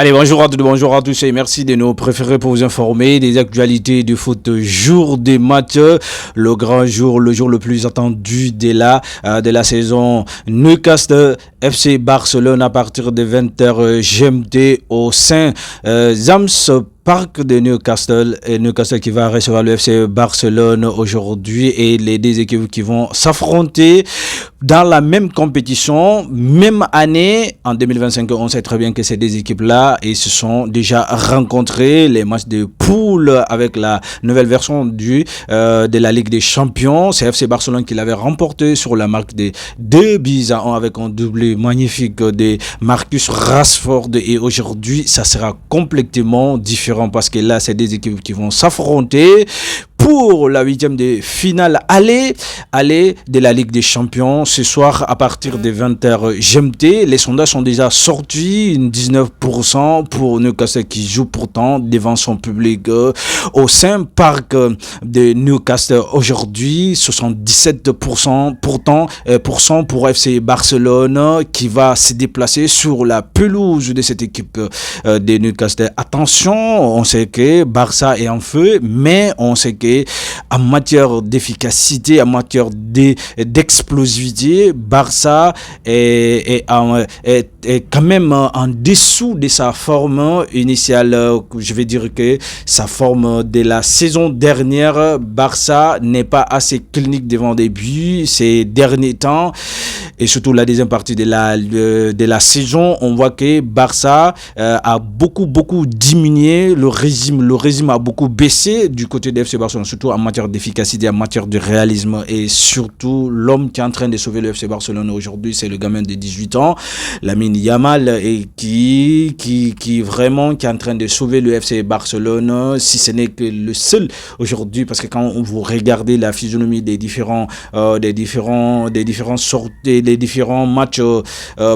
Allez, bonjour à tous et merci de nous préférer pour vous informer des actualités du foot jour des matchs. Le grand jour, le jour le plus attendu de la saison Newcastle FC Barcelone à partir de 20h GMT au sein Zams Parc de Newcastle, et Newcastle qui va recevoir le FC Barcelone aujourd'hui et les deux équipes qui vont s'affronter dans la même compétition, même année en 2025. On sait très bien que ces deux équipes-là ils se sont déjà rencontrés, les matchs de poule avec la nouvelle version de la Ligue des Champions. C'est FC Barcelone qui l'avait remporté sur la marque des 2-1 avec un doublé magnifique de Marcus Rashford, et aujourd'hui ça sera complètement différent parce que là c'est des équipes qui vont s'affronter pour la 8e de finale aller de la Ligue des Champions ce soir à partir de 20h GMT. Les sondages sont déjà sortis, 19% pour Newcastle qui joue pourtant devant son public au sein parc de Newcastle aujourd'hui, 77% pour FC Barcelone qui va se déplacer sur la pelouse de cette équipe de Newcastle. Attention, on sait que Barça est en feu, mais on sait que en matière d'efficacité, en matière d'explosivité, Barça est quand même en dessous de sa forme initiale. Je vais dire que sa forme de la saison dernière, Barça n'est pas assez clinique devant des buts ces derniers temps. Et surtout la deuxième partie de la saison, on voit que Barça a beaucoup diminué, le régime a beaucoup baissé du côté de FC Barcelone, surtout en matière d'efficacité, en matière de réalisme, et surtout l'homme qui est en train de sauver le FC Barcelone aujourd'hui, c'est le gamin de 18 ans, Lamine Yamal, et qui vraiment qui est en train de sauver le FC Barcelone, si ce n'est que le seul aujourd'hui, parce que quand vous regardez la physionomie des différents matchs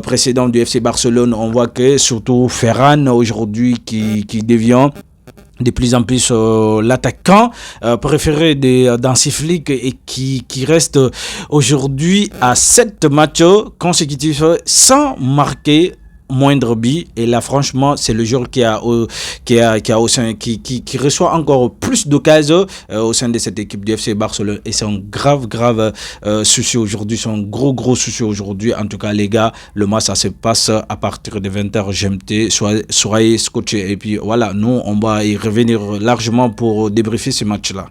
précédents du FC Barcelone, on voit que surtout Ferran aujourd'hui qui devient de plus en plus l'attaquant préféré d'Hansi Flick, et qui reste aujourd'hui à 7 matchs consécutifs sans marquer moindre but. Et là franchement c'est le joueur qui reçoit encore plus d'occasions au sein de cette équipe du FC Barcelone, et c'est un grave souci aujourd'hui, c'est un gros souci aujourd'hui. En tout cas les gars, le match ça se passe à partir de 20h GMT, soyez scotchés, et puis voilà, nous on va y revenir largement pour débriefer ce match là.